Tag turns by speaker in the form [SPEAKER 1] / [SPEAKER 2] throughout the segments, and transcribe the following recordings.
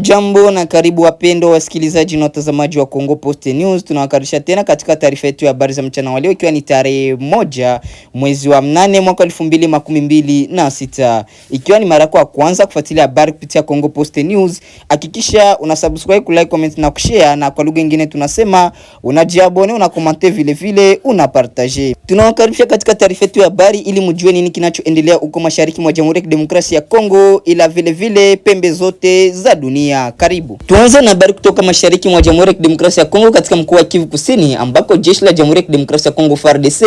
[SPEAKER 1] Jambo na karibu wapendo wasikilizaji na watazamaji wa Kongo Post News. Tunawakaribisha tena katika taarifa yetu ya habari za mchana wa leo, ikiwa ni tarehe 1 mwezi wa 8 mwaka 2026. Ikiwa ni mara yako ya kwanza kufuatilia habari kupitia Kongo Post News, hakikisha una subscribe, like, comment na kushare, na kwa lugha nyingine tunasema unajiabone, una comment vile vile una partage. Tunawakaribisha katika taarifa yetu ya habari ili mjue nini kinachoendelea huko mashariki mwa Jamhuri ya Kidemokrasia ya Kongo, ila vile vile pembe zote za dunia. Karibu. Tuanze na habari kutoka mashariki mwa Jamhuri ya Kidemokrasia ya Kongo, katika mkoa wa Kivu Kusini, ambako jeshi la Jamhuri ya Kidemokrasia ya Kongo FARDC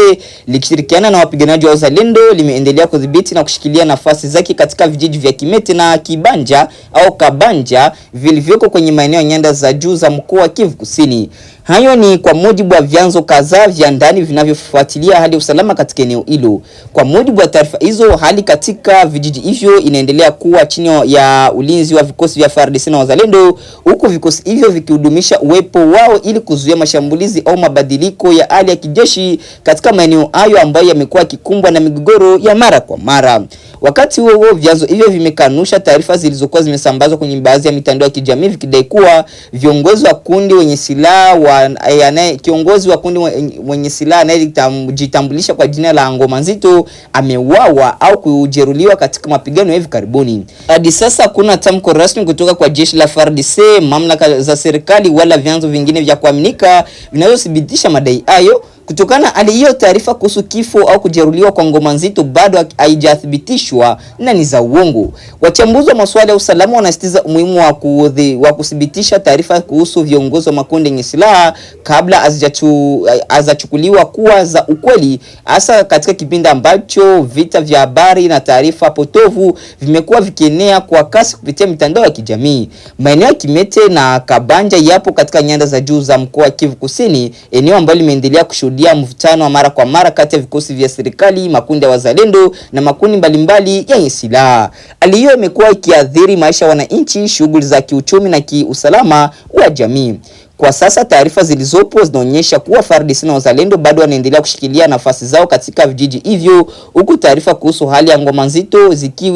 [SPEAKER 1] likishirikiana na wapiganaji wa Uzalendo limeendelea kudhibiti na kushikilia nafasi zake katika vijiji vya Kimete na Kibanja au Kabanja vilivyoko kwenye maeneo ya nyanda za juu za mkoa wa Kivu Kusini. Hayo ni kwa mujibu wa vyanzo kadhaa vya ndani vinavyofuatilia hali ya usalama katika eneo hilo. Kwa mujibu wa taarifa hizo, hali katika vijiji hivyo inaendelea kuwa chini ya ulinzi wa vikosi vya FARDC na Wazalendo, huku vikosi hivyo vikihudumisha uwepo wao ili kuzuia mashambulizi au mabadiliko ya hali ya kijeshi katika maeneo hayo ambayo yamekuwa kikumbwa na migogoro ya mara kwa mara. Wakati huo huo, vyanzo hivyo vimekanusha taarifa zilizokuwa zimesambazwa kwenye baadhi ya mitandao ya kijamii vikidai kuwa viongozi wa kundi wenye silaha kiongozi wa kundi mwenye silaha anayejitambulisha kwa jina la Ngoma Nzito ameuawa au kujeruhiwa katika mapigano hivi karibuni. Hadi sasa hakuna tamko rasmi kutoka kwa jeshi la FARDC, mamlaka za serikali wala vyanzo vingine vya kuaminika vinavyothibitisha madai hayo. Kutokana hali hiyo, taarifa kuhusu kifo au kujeruhiwa kwa Ngoma Nzito bado haijathibitishwa na ni za uongo. Wachambuzi wa masuala ya usalama wanasisitiza umuhimu wa kuthibitisha taarifa kuhusu viongozi wa makundi yenye silaha kabla hazijachukuliwa kuwa za ukweli, hasa katika kipindi ambacho vita vya habari na taarifa potovu vimekuwa vikienea kwa kasi kupitia mitandao ya kijamii. Maeneo ya Kimete na Kabanja yapo katika nyanda za juu za mkoa wa Kivu Kusini, eneo ambalo limeendelea kushuhudia mvutano wa mara kwa mara kati ya vikosi vya serikali, makundi ya Wazalendo na makundi mbalimbali yenye silaha. Hali hiyo imekuwa ikiathiri maisha ya wananchi, shughuli za kiuchumi na kiusalama wa jamii. Kwa sasa taarifa zilizopo zinaonyesha kuwa FARDC na Wazalendo bado wanaendelea kushikilia nafasi zao katika vijiji hivyo, huku taarifa kuhusu hali ya Ngoma Nzito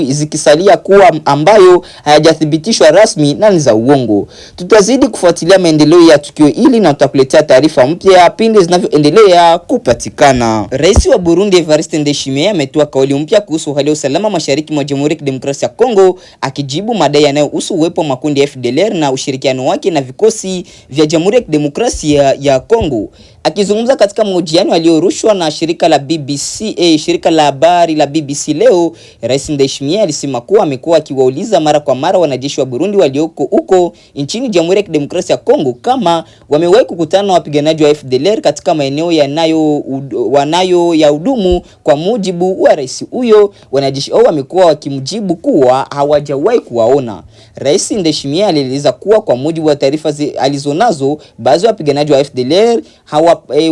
[SPEAKER 1] zikisalia kuwa ambayo hayajathibitishwa rasmi na ni za uongo. Tutazidi kufuatilia maendeleo ya tukio hili na tutakuletea taarifa mpya pindi zinavyoendelea kupatikana. Rais wa Burundi Evariste Ndayishimiye ametoa kauli mpya kuhusu hali ya usalama mashariki mwa Jamhuri ya Kidemokrasia ya Kongo, akijibu madai yanayohusu uwepo wa makundi ya FDLR na ushirikiano wake na vikosi vya Jamhuri ya Kidemokrasia ya Kongo. Akizungumza katika mahojiano aliyorushwa na shirika la habari la BBC leo, Rais Ndayishimiye alisema kuwa amekuwa akiwauliza mara kwa mara wanajeshi wa Burundi walioko huko nchini Jamhuri ya Kidemokrasia ya Kongo kama wamewahi kukutana na wapiganaji wa FDLR katika maeneo yanayohudumu. Kwa mujibu wa rais huyo, wanajeshi hao wamekuwa wakimjibu kuwa hawajawahi kuwaona. Rais Ndayishimiye alieleza kuwa kwa mujibu wa taarifa alizonazo, baadhi ya wapiganaji wa FDLR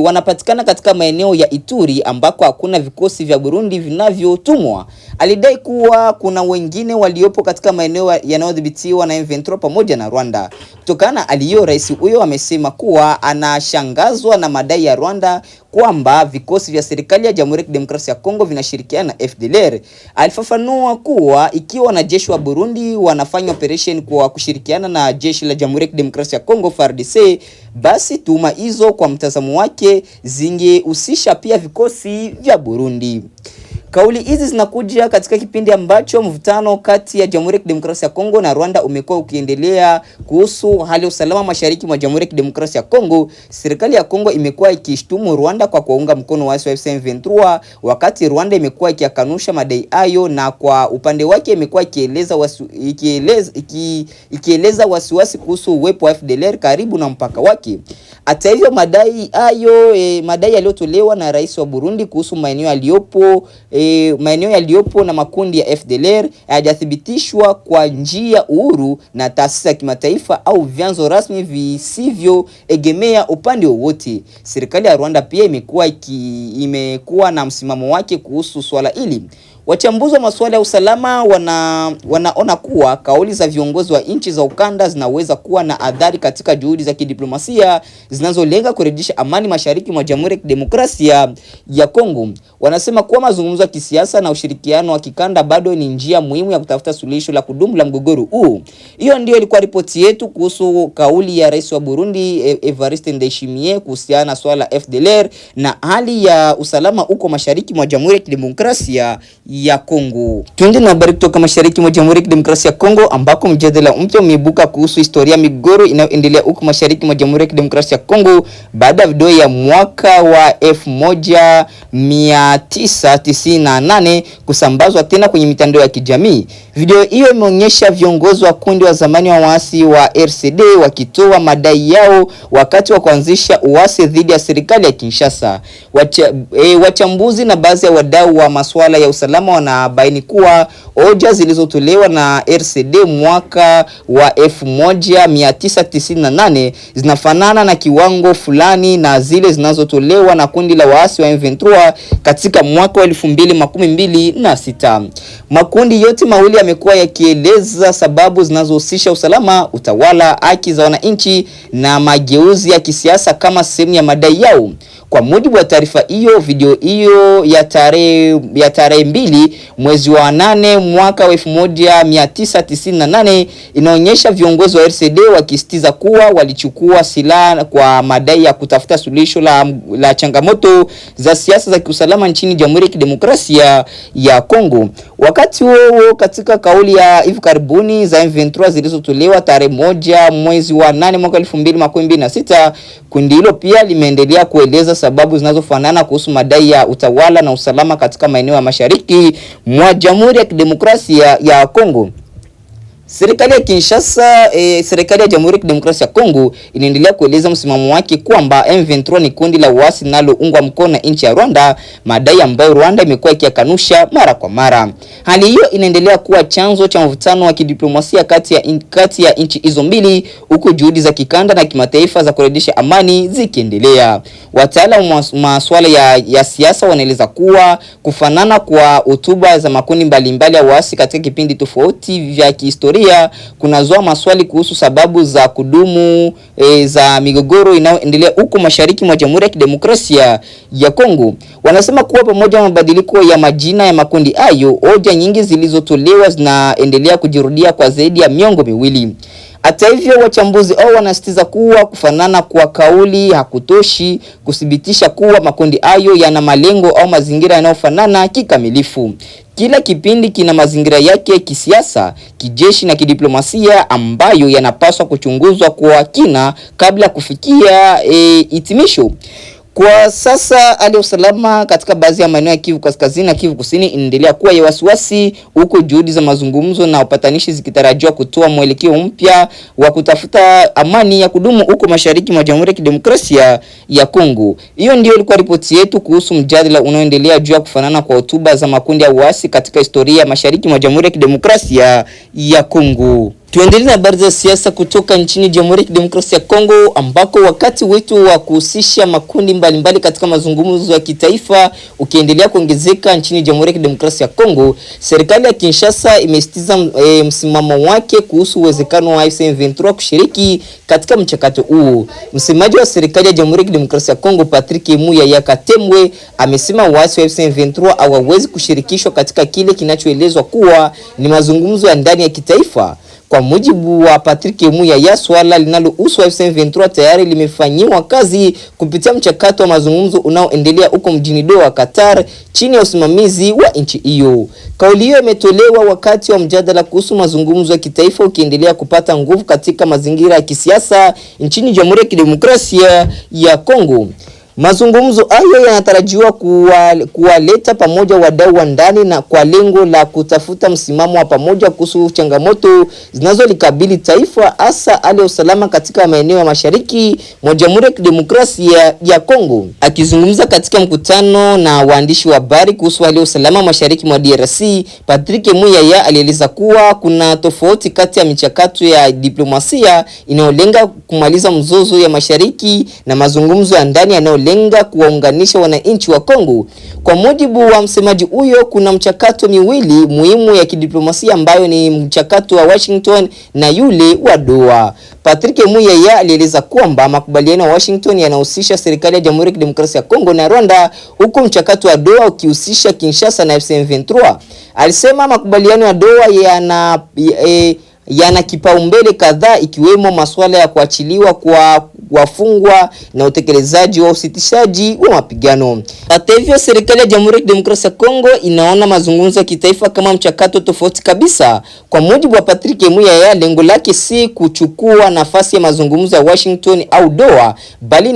[SPEAKER 1] wanapatikana katika maeneo ya Ituri ambako hakuna vikosi vya Burundi vinavyotumwa. Alidai kuwa kuna wengine waliopo katika maeneo yanayodhibitiwa na M23 pamoja na Rwanda. Kutokana na hali hiyo, rais huyo amesema kuwa anashangazwa na madai ya Rwanda kwamba vikosi vya serikali ya Jamhuri ya Kidemokrasia ya Kongo vinashirikiana na FDLR. Alifafanua kuwa ikiwa wanajeshi wa Burundi wanafanya operation kwa kushirikiana na jeshi la Jamhuri ya Kidemokrasia ya Kongo FARDC, basi tuhuma hizo kwa mtazamo wake zingehusisha pia vikosi vya Burundi. Kauli hizi zinakuja katika kipindi ambacho mvutano kati ya Jamhuri ya Kidemokrasia ya Kongo na Rwanda umekuwa ukiendelea kuhusu hali ya usalama mashariki mwa Jamhuri ya Kidemokrasia ya Kongo. Serikali ya Kongo imekuwa ikishtumu Rwanda kwa kuunga mkono waasi wa M23, wakati Rwanda imekuwa ikikanusha madai hayo, na kwa upande wake imekuwa ikieleza wasiwasi kuhusu uwepo wa FDLR karibu na mpaka wake. Hata hivyo, madai yaliyotolewa na rais wa Burundi kuhusu maeneo yaliyopo na makundi ya FDLR hayajathibitishwa kwa njia uhuru na taasisi za kimataifa au vyanzo rasmi visivyoegemea upande wowote. Serikali ya Rwanda pia imekuwa na msimamo wake kuhusu swala hili. Wachambuzi wa masuala ya usalama wanaona kuwa kauli za viongozi wa nchi za ukanda zinaweza kuwa na athari katika juhudi za kidiplomasia zinazolenga kurejesha amani mashariki mwa Jamhuri ya Kidemokrasia ya Kongo. Wanasema kuwa mazungumzo ya kisiasa na ushirikiano wa kikanda bado ni njia muhimu ya kutafuta suluhisho la kudumu la mgogoro huu. Hiyo ndio ilikuwa ripoti yetu kuhusu kauli ya Rais wa Burundi Evariste Ndayishimiye kuhusiana na swala la FDLR na hali ya usalama huko mashariki mwa Jamhuri ya Kidemokrasia ya Kongo. Tuende na habari kutoka mashariki mwa Jamhuri ya Kidemokrasia ya Kongo ambako mjadala mpya umeibuka kuhusu historia migogoro inayoendelea huko mashariki mwa Jamhuri ya Kidemokrasia ya Kongo baada ya video ya mwaka wa 1998 kusambazwa tena kwenye mitandao ya kijamii. Video hiyo imeonyesha viongozi wa kundi wa zamani wa waasi wa RCD wakitoa madai yao wakati wa kuanzisha uasi dhidi ya serikali ya Kinshasa. Wachambuzi na baadhi ya wadau wa masuala ya usalama wanabaini kuwa hoja zilizotolewa na RCD mwaka wa 1998 zinafanana na kiwango fulani na zile zinazotolewa na kundi la waasi wa M23 katika mwaka wa 2026. Makundi yote mawili yamekuwa yakieleza sababu zinazohusisha usalama, utawala, haki za wananchi na mageuzi ya kisiasa kama sehemu ya madai yao. Kwa mujibu wa taarifa hiyo, video hiyo ya tarehe 2 mwezi wa 8 mwaka wa 1998 inaonyesha viongozi wa RCD wakisitiza kuwa walichukua silaha kwa madai ya kutafuta suluhisho la changamoto za siasa za kiusalama nchini Jamhuri ya Kidemokrasia ya Kongo. Wakati huo, katika kauli ya hivi karibuni za M23 zilizotolewa tarehe 1 mwezi wa 8 mwaka 2026, kundi hilo pia limeendelea kueleza sababu zinazofanana kuhusu madai ya utawala na usalama katika maeneo ya mashariki mwa Jamhuri ya Kidemokrasia ya Kongo. Serikali ya Kinshasa, serikali ya Jamhuri ya Kidemokrasia ya Kongo inaendelea kueleza msimamo wake kwamba M23 ni kundi la uasi linaloungwa mkono na nchi ya Rwanda, madai ambayo Rwanda imekuwa ikiyakanusha mara kwa mara. Hali hiyo inaendelea kuwa chanzo cha mvutano wa kidiplomasia kati ya nchi hizo mbili, huku juhudi za kikanda na kimataifa za kurejesha amani zikiendelea. Wataalamu wa masuala ya siasa wanaeleza kuwa kufanana kwa hotuba za makundi mbalimbali ya uasi katika kipindi tofauti vya kihistoria kunazoa maswali kuhusu sababu za kudumu za migogoro inayoendelea huko mashariki mwa Jamhuri ya Kidemokrasia ya Kongo. Wanasema kuwa pamoja na mabadiliko ya majina ya makundi hayo, hoja nyingi zilizotolewa zinaendelea kujirudia kwa zaidi ya miongo miwili. Hata hivyo, wachambuzi hao wanasitiza kuwa kufanana kwa kauli hakutoshi kuthibitisha kuwa makundi hayo yana malengo au mazingira yanayofanana kikamilifu. Kila kipindi kina mazingira yake kisiasa, kijeshi na kidiplomasia ambayo yanapaswa kuchunguzwa kwa kina kabla kufikia hitimisho. Kwa sasa hali ya usalama katika baadhi ya maeneo ya Kivu Kaskazini na Kivu Kusini inaendelea kuwa ya wasiwasi, huko juhudi za mazungumzo na upatanishi zikitarajiwa kutoa mwelekeo mpya wa kutafuta amani ya kudumu huko mashariki mwa Jamhuri ya Kidemokrasia ya Kongo. Hiyo ndio ilikuwa ripoti yetu kuhusu mjadala unaoendelea juu ya kufanana kwa hotuba za makundi ya uasi katika historia ya mashariki mwa Jamhuri ya Kidemokrasia ya Kongo. Tuendelee na habari za siasa kutoka nchini Jamhuri ya Kidemokrasia ya Kongo ambako wakati wetu wa kuhusisha makundi mbalimbali katika mazungumzo ya kitaifa ukiendelea kuongezeka nchini Jamhuri ya Kidemokrasia ya Kongo, serikali ya Kinshasa imesitiza msimamo wake kuhusu uwezekano wa M23 kushiriki katika mchakato huu. Msemaji wa serikali ya Jamhuri ya Kidemokrasia ya Kongo Patrick Muyaya Katemwe amesema waasi wa M23 hawawezi kushirikishwa katika kile kinachoelezwa kuwa ni mazungumzo ya ndani ya kitaifa. Kwa mujibu wa Patrick Muyaya, swala linalohusu M23 tayari limefanyiwa kazi kupitia mchakato wa mazungumzo unaoendelea huko mjini Doha, Qatar, chini ya usimamizi wa nchi hiyo. Kauli hiyo imetolewa wakati wa mjadala kuhusu mazungumzo ya kitaifa ukiendelea kupata nguvu katika mazingira ya kisiasa nchini Jamhuri ya Kidemokrasia ya Kongo. Mazungumzo hayo yanatarajiwa kuwaleta pamoja wadau wa ndani na kwa lengo la kutafuta msimamo wa pamoja kuhusu changamoto zinazolikabili taifa, hasa hali ya usalama katika maeneo ya mashariki mwa Jamhuri ya Kidemokrasia ya Kongo. Akizungumza katika mkutano na waandishi wa habari kuhusu hali ya usalama mashariki mwa DRC, Patrick Muyaya alieleza kuwa kuna tofauti kati ya michakato ya diplomasia inayolenga kumaliza mzozo ya mashariki na mazungumzo ya ndani yanayo unaolenga kuwaunganisha wananchi wa Kongo. Kwa mujibu wa msemaji huyo, kuna mchakato miwili muhimu ya kidiplomasia ambayo ni mchakato wa Washington na yule wa Doha. Patrick Muyaya alieleza kwamba makubaliano ya Washington yanahusisha serikali ya Jamhuri ya Kidemokrasia ya Kongo na Rwanda, huku mchakato wa Doha ukihusisha Kinshasa na M23. Alisema makubaliano ya Doha yana kipaumbele kadhaa, ikiwemo masuala ya kuachiliwa kwa wafungwa na utekelezaji wa usitishaji wa mapigano. Hata hivyo, serikali ya Jamhuri ya Kidemokrasia ya Kongo inaona mazungumzo ya kitaifa kama mchakato tofauti kabisa. Kwa mujibu wa Patrick Muyaya, lengo lake si kuchukua nafasi ya mazungumzo ya Washington au Doha, bali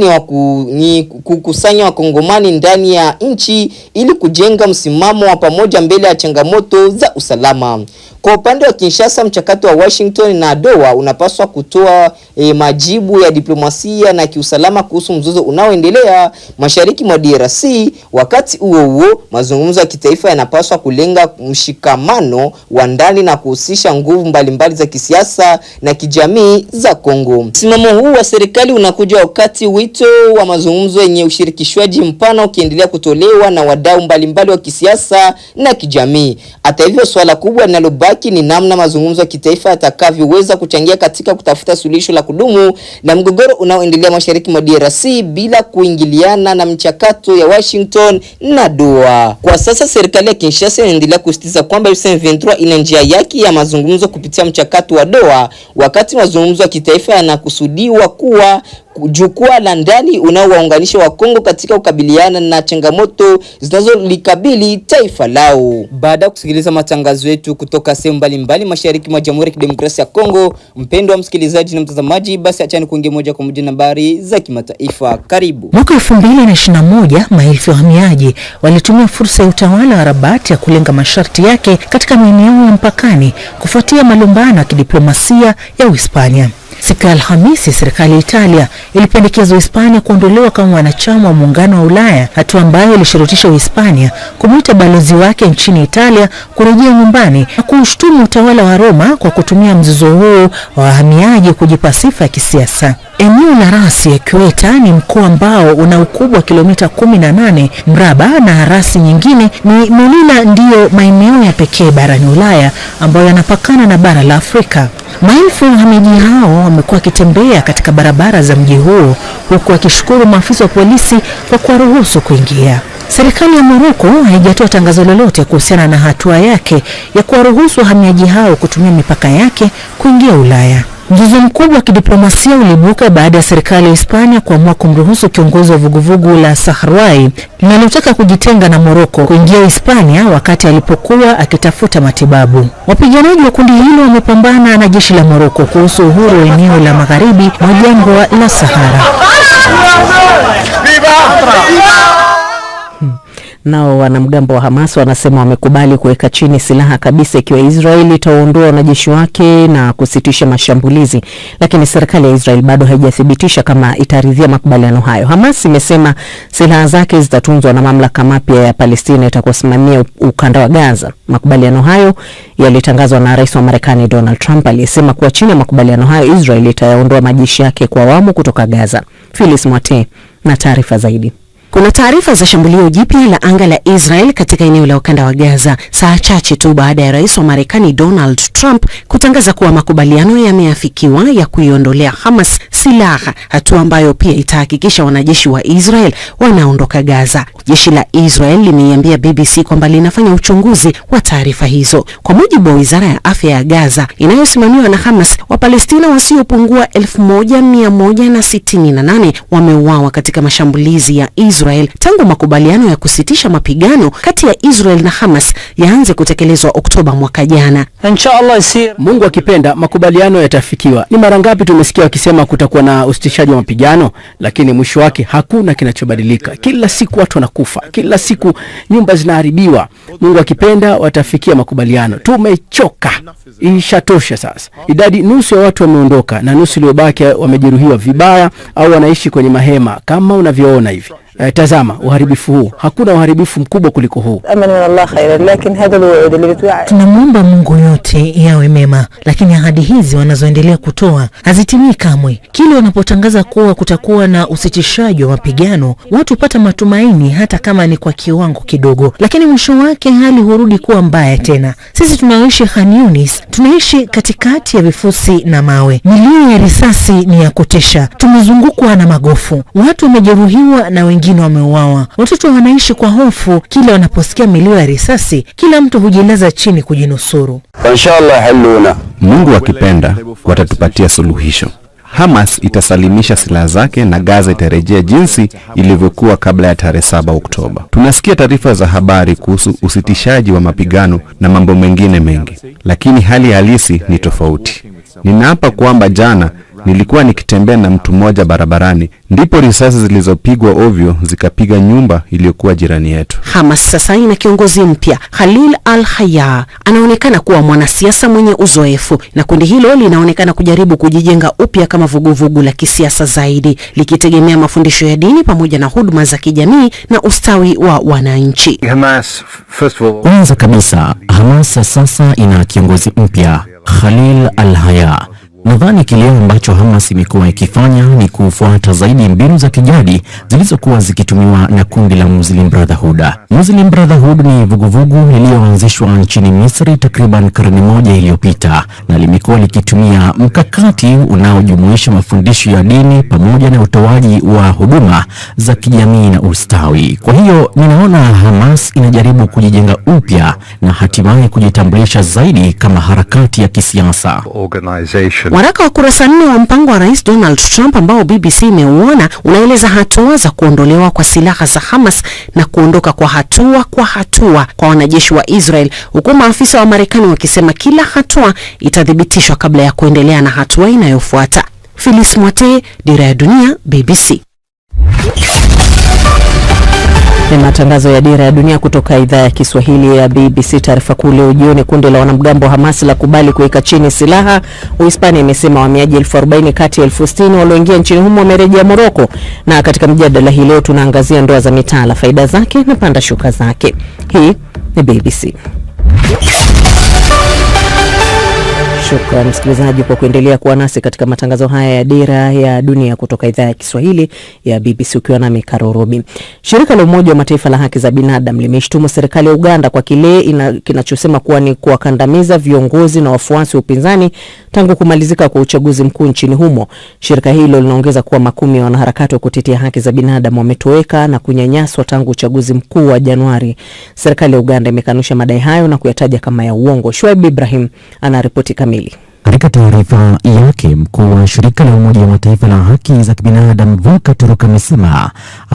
[SPEAKER 1] ni kukusanya wakongomani ndani ya nchi ili kujenga msimamo wa pamoja mbele ya changamoto za usalama. Kwa upande wa Kinshasa, mchakato wa Washington na Doha unapaswa kutoa majibu ya diplomasia na kiusalama kuhusu mzozo unaoendelea mashariki mwa DRC. Wakati huo huo, mazungumzo ya kitaifa yanapaswa kulenga mshikamano wa ndani na kuhusisha nguvu mbalimbali za kisiasa na kijamii za Kongo. Msimamo huu wa serikali unakuja wakati wito wa mazungumzo yenye ushirikishwaji mpana ukiendelea kutolewa na wadau mbalimbali wa kisiasa na kijamii. Hata hivyo, swala kubwa linalobaki ni namna mazungumzo ya kitaifa yatakavyoweza kuchangia katika kutafuta suluhisho la kudumu na mgogoro unaoendelea mashariki mwa DRC bila kuingiliana na mchakato ya Washington na Doha. Kwa sasa serikali ya Kinshasa inaendelea kusisitiza kwamba M23 ina njia yake ya mazungumzo kupitia mchakato wa Doha, wakati mazungumzo ya kitaifa yanakusudiwa kuwa jukwaa la ndani unaowaunganisha wa Kongo katika kukabiliana na changamoto zinazolikabili taifa lao. Baada ya kusikiliza matangazo yetu kutoka sehemu mbalimbali mashariki mwa Jamhuri ya Kidemokrasia ya Kongo, mpendwa msikilizaji na mtazamaji, basi achani kuingia moja kwa moja na habari za kimataifa. Karibu.
[SPEAKER 2] Mwaka 2021 maelfu ya wahamiaji walitumia fursa ya utawala wa Rabat ya kulenga masharti yake katika maeneo ya mpakani kufuatia malumbano ya kidiplomasia ya Uhispania. Siku ya Alhamisi, serikali ya Italia ilipendekeza Uhispania kuondolewa kama wanachama wa Muungano wa Ulaya, hatua ambayo ilishurutisha Uhispania kumuita balozi wake nchini Italia kurejea nyumbani na kuushtumu utawala wa Roma kwa kutumia mzozo huo wa wahamiaji kujipa sifa ya kisiasa. Eneo la rasi ya Ceuta ni mkoa ambao una ukubwa wa kilomita 18 mraba na rasi nyingine ni Melilla, ndiyo maeneo ya pekee barani Ulaya ambayo yanapakana na bara la Afrika. Maelfu ya wahamiaji hao wamekuwa wakitembea katika barabara za mji huo huku wakishukuru maafisa wa polisi kwa kuwaruhusu kuingia. Serikali ya Morocco haijatoa tangazo lolote kuhusiana na hatua yake ya kuwaruhusu wahamiaji hao kutumia mipaka yake kuingia Ulaya. Mzozo mkubwa wa kidiplomasia ulibuka baada ya serikali ya Hispania kuamua kumruhusu kiongozi wa vuguvugu la Sahrawi linalotaka kujitenga na Morocco kuingia Hispania wakati alipokuwa akitafuta matibabu. Wapiganaji wa kundi hilo wamepambana na jeshi la Morocco kuhusu uhuru wa eneo la magharibi mwa jangwa la Sahara.
[SPEAKER 3] Nao wanamgambo wa Hamas wanasema wamekubali kuweka chini silaha kabisa ikiwa Israeli itaondoa wanajeshi wake na kusitisha mashambulizi, lakini serikali ya Israeli bado haijathibitisha kama itaridhia makubaliano hayo. Hamas imesema silaha zake zitatunzwa na mamlaka mapya ya Palestina itakosimamia ukanda wa Gaza. Makubaliano hayo yalitangazwa na Rais wa Marekani Donald Trump, aliyesema kuwa chini ya makubaliano hayo Israeli itayaondoa majeshi yake kwa awamu kutoka Gaza. Phyllis Mwate na taarifa zaidi.
[SPEAKER 4] Kuna taarifa za shambulio jipya la anga la Israel katika eneo la ukanda wa Gaza saa chache tu baada ya Rais wa Marekani Donald Trump kutangaza kuwa makubaliano yameafikiwa ya kuiondolea Hamas silaha, hatua ambayo pia itahakikisha wanajeshi wa Israel wanaondoka Gaza. Jeshi la Israel limeiambia BBC kwamba linafanya uchunguzi wa taarifa hizo. Kwa mujibu wa Wizara ya Afya ya Gaza inayosimamiwa na Hamas, Wapalestina wasiopungua 1168 wameuawa katika mashambulizi ya Israel tangu makubaliano ya kusitisha mapigano kati ya Israel na Hamas yaanze kutekelezwa Oktoba mwaka jana.
[SPEAKER 5] Inshallah Mungu akipenda makubaliano yatafikiwa. Ni mara ngapi tumesikia wakisema kutakuwa na usitishaji wa mapigano, lakini mwisho wake hakuna kinachobadilika. Kila siku watu wanakufa, kila siku nyumba zinaharibiwa. Mungu akipenda watafikia makubaliano. Tumechoka. Ishatosha sasa. Idadi nusu ya watu wameondoka na nusu iliyobaki wamejeruhiwa vibaya au wanaishi kwenye mahema kama unavyoona hivi. Tazama uharibifu huu, hakuna uharibifu mkubwa kuliko huu.
[SPEAKER 2] Tunamwomba Mungu yote yawe mema, lakini ahadi hizi wanazoendelea kutoa hazitimii kamwe. Kile wanapotangaza kuwa kutakuwa na usitishaji wa mapigano, watu hupata matumaini hata kama ni kwa kiwango kidogo, lakini mwisho wake hali hurudi kuwa mbaya tena. Sisi tunaoishi Khan Yunis tunaishi katikati ya vifusi na mawe. Milio ya risasi ni ya kutisha. Tumezungukwa na magofu. Watu wamejeruhiwa na wengine wameuawa. Watoto wanaishi kwa hofu kila wanaposikia milio ya risasi. Kila mtu hujilaza chini kujinusuru.
[SPEAKER 6] Inshallah haluna. Mungu akipenda watatupatia suluhisho. Hamas itasalimisha silaha zake na Gaza itarejea jinsi ilivyokuwa kabla ya tarehe 7 Oktoba. Tunasikia taarifa za habari kuhusu usitishaji wa mapigano na mambo mengine mengi, lakini hali halisi ni tofauti. Ninaapa kwamba jana nilikuwa nikitembea na mtu mmoja barabarani, ndipo risasi zilizopigwa ovyo zikapiga nyumba iliyokuwa jirani yetu.
[SPEAKER 4] Hamas sasa ina kiongozi mpya, Khalil al-Hayya. Anaonekana kuwa mwanasiasa mwenye uzoefu, na kundi hilo linaonekana kujaribu kujijenga upya kama vuguvugu la kisiasa zaidi, likitegemea mafundisho ya dini pamoja na huduma za kijamii na ustawi wa wananchi.
[SPEAKER 7] Kwanza kabisa, Hamas sasa ina kiongozi mpya, Khalil al-Hayya. Nadhani kile ambacho Hamas imekuwa ikifanya ni kufuata zaidi mbinu za kijadi zilizokuwa zikitumiwa na kundi la Muslim Brotherhood. Muslim Brotherhood ni vuguvugu lililoanzishwa nchini Misri takriban karne moja iliyopita, na limekuwa likitumia mkakati unaojumuisha mafundisho ya dini pamoja na utoaji wa huduma za kijamii na ustawi. Kwa hiyo ninaona Hamas inajaribu kujijenga upya na hatimaye kujitambulisha zaidi kama harakati ya kisiasa.
[SPEAKER 4] Waraka wa kurasa 4 wa mpango wa Rais Donald Trump ambao BBC imeuona unaeleza hatua za kuondolewa kwa silaha za Hamas na kuondoka kwa hatua kwa wanajeshi wa Israel, huku maafisa wa Marekani wakisema kila hatua itathibitishwa kabla ya kuendelea na hatua inayofuata. Phyllis Mwate, Dira ya Dunia, BBC.
[SPEAKER 3] Ni matangazo ya Dira ya Dunia kutoka idhaa ya Kiswahili ya BBC. Taarifa kuu leo jioni, kundi la wanamgambo wa Hamas la kubali kuweka chini silaha. Uhispania imesema wahamiaji 40,000 kati ya 60,000 walioingia nchini humo wamerejea Morocco. Na katika mjadala hii leo tunaangazia ndoa za mitaala, faida zake na panda shuka zake. Hii ni BBC. Shukrani msikilizaji kwa kuendelea kuwa nasi katika matangazo haya ya Dira ya Dunia kutoka idhaa ya Kiswahili ya BBC, ukiwa nami Karorobi. Shirika la Umoja wa Mataifa la haki za binadamu limeshtumu serikali ya Uganda kwa kile kinachosema kuwa ni kuwakandamiza viongozi na wafuasi wa upinzani tangu kumalizika kwa uchaguzi mkuu nchini humo. Shirika hilo linaongeza kuwa makumi ya wanaharakati wa kutetea haki za binadamu wametoweka na kunyanyaswa tangu uchaguzi mkuu wa Januari. Serikali ya Uganda imekanusha madai hayo na kuyataja kama ya uongo. Shoaib Ibrahim ana ripoti kamili.
[SPEAKER 7] Katika taarifa yake, mkuu wa shirika la Umoja wa Mataifa la haki za kibinadamu Volker Turk amesema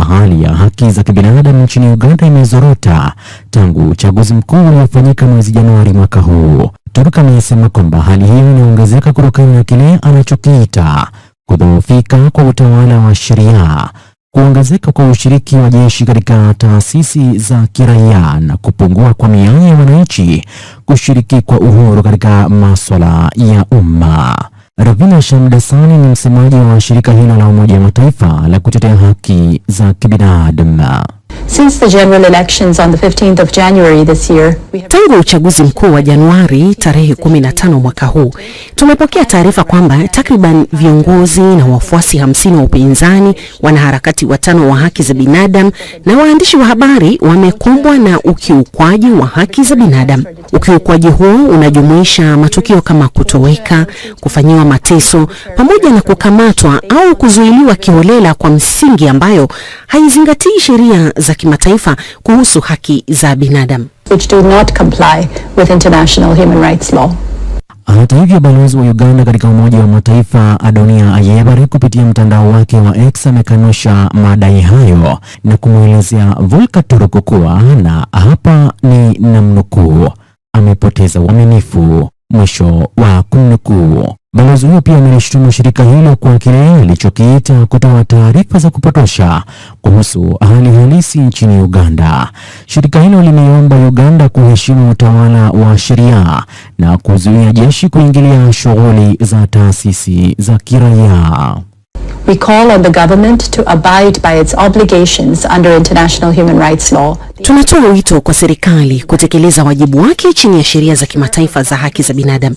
[SPEAKER 7] hali ya haki za kibinadamu nchini Uganda imezorota tangu uchaguzi mkuu uliofanyika mwezi Januari mwaka huu. Turk amesema kwamba hali hiyo inaongezeka kutokana na kile anachokiita kudhoofika kwa utawala wa sheria, kuongezeka kwa ushiriki wa jeshi katika taasisi za kiraia na kupungua kwa mianya ya wananchi kushiriki kwa uhuru katika masuala ya umma. Ravina Shamdasani ni msemaji wa shirika hilo la Umoja wa Mataifa la kutetea haki za kibinadamu.
[SPEAKER 8] Since the general elections on the 15th of January this year,
[SPEAKER 4] tangu uchaguzi mkuu wa Januari tarehe 15 mwaka huu, tumepokea taarifa kwamba takriban viongozi na wafuasi 50 wa upinzani, wanaharakati 5 wa haki za binadamu na waandishi wa habari wamekumbwa na ukiukwaji wa haki za binadamu. Ukiukwaji huo unajumuisha matukio kama kutoweka, kufanyiwa mateso, pamoja na kukamatwa au kuzuiliwa kiholela kwa msingi ambayo haizingatii sheria za kimataifa kuhusu haki za binadamu,
[SPEAKER 8] which do not comply with international human rights law.
[SPEAKER 7] Hata hivyo, balozi wa Uganda katika Umoja wa Mataifa Adonia Ayebare kupitia mtandao wake wa X amekanusha madai hayo na kumwelezea Volker Turk kuwa, na hapa ni namnukuu, amepoteza uaminifu, mwisho wa kumnukuu. Balozi huyo pia amelishtumu shirika hilo kwa kile alichokiita kutoa taarifa za kupotosha kuhusu hali halisi nchini Uganda. Shirika hilo limeomba Uganda kuheshimu utawala wa sheria na kuzuia jeshi kuingilia shughuli za taasisi za kiraia.
[SPEAKER 8] We call on the government to abide by its obligations under international human rights law.
[SPEAKER 4] Tunatoa wito kwa serikali kutekeleza wajibu wake chini ya sheria za kimataifa za haki za binadamu,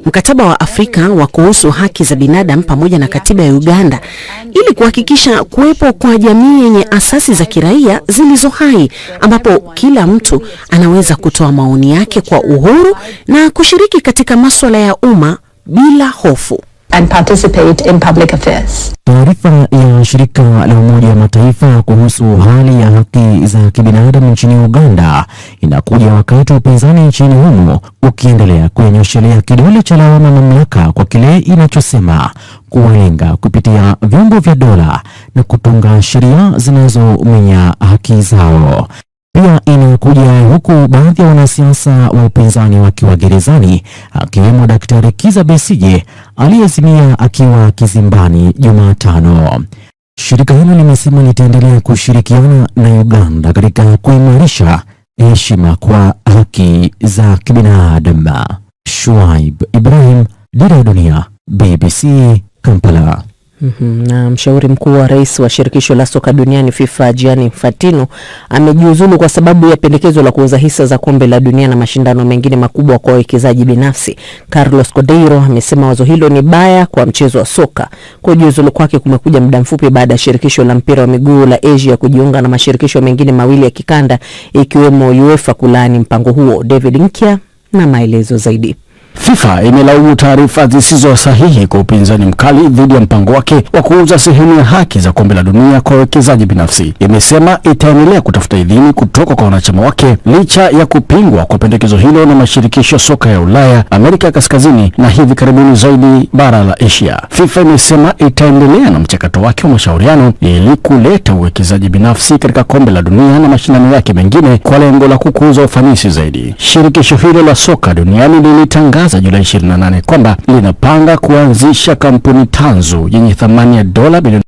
[SPEAKER 4] mkataba wa Afrika wa kuhusu haki za binadamu pamoja na katiba ya Uganda, ili kuhakikisha kuwepo kwa jamii yenye asasi za kiraia zilizo hai, ambapo kila mtu anaweza kutoa maoni yake kwa uhuru na kushiriki katika masuala ya umma bila hofu.
[SPEAKER 8] And participate in public affairs.
[SPEAKER 7] Taarifa ya shirika la Umoja wa Mataifa kuhusu hali ya haki za kibinadamu nchini Uganda inakuja wakati upinzani nchini humo ukiendelea kunyoshelea kidole cha lawama mamlaka kwa kile inachosema kuwalenga kupitia vyombo vya dola na kutunga sheria zinazomenya haki zao. Pia inakuja huku baadhi ya wanasiasa wa upinzani wakiwa gerezani, akiwemo Daktari Kizza Besigye aliyezimia akiwa kizimbani Jumatano. Shirika hilo limesema litaendelea kushirikiana na Uganda katika kuimarisha heshima kwa haki za kibinadamu. Shuaib Ibrahim, Dira ya Dunia, BBC, Kampala.
[SPEAKER 3] Na mshauri mkuu wa rais wa shirikisho la soka duniani FIFA Gianni Infantino amejiuzulu kwa sababu ya pendekezo la kuuza hisa za kombe la dunia na mashindano mengine makubwa kwa wawekezaji binafsi. Carlos Cordeiro amesema wazo hilo ni baya kwa mchezo wa soka. Kujiuzulu kwake kumekuja muda mfupi baada ya shirikisho la mpira wa miguu la Asia kujiunga na mashirikisho mengine mawili ya kikanda ikiwemo UEFA kulaani mpango huo. David Nkya na maelezo zaidi.
[SPEAKER 5] FIFA imelaumu taarifa zisizo sahihi kwa upinzani mkali dhidi ya mpango wake wa kuuza sehemu ya haki za kombe la dunia kwa wawekezaji binafsi. Imesema itaendelea kutafuta idhini kutoka kwa wanachama wake licha ya kupingwa kwa pendekezo hilo na mashirikisho soka ya Ulaya, Amerika ya Kaskazini na hivi karibuni zaidi bara la Asia. FIFA imesema itaendelea na mchakato wake wa mashauriano ili kuleta uwekezaji binafsi katika kombe la dunia na mashindano yake mengine kwa lengo la kukuza ufanisi zaidi. Shirikisho hilo la soka duniani lilitangaza Julai 28 kwamba linapanga kuanzisha kampuni tanzu yenye thamani ya dola bilioni